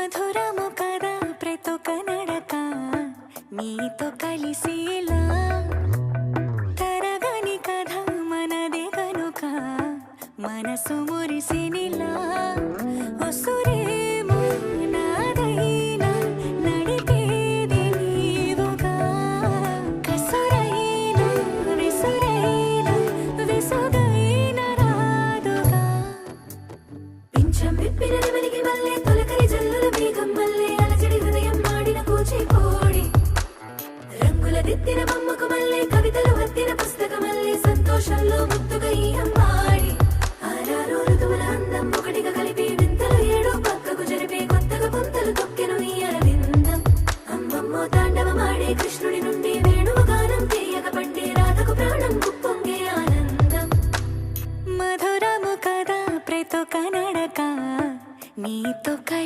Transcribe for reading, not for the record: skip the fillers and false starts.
మధురము కదా ప్రతొక నడక నీతో కలిసేలా తరగని కథ మనదే కనుక మనసు మురిసినిలా ఒసురే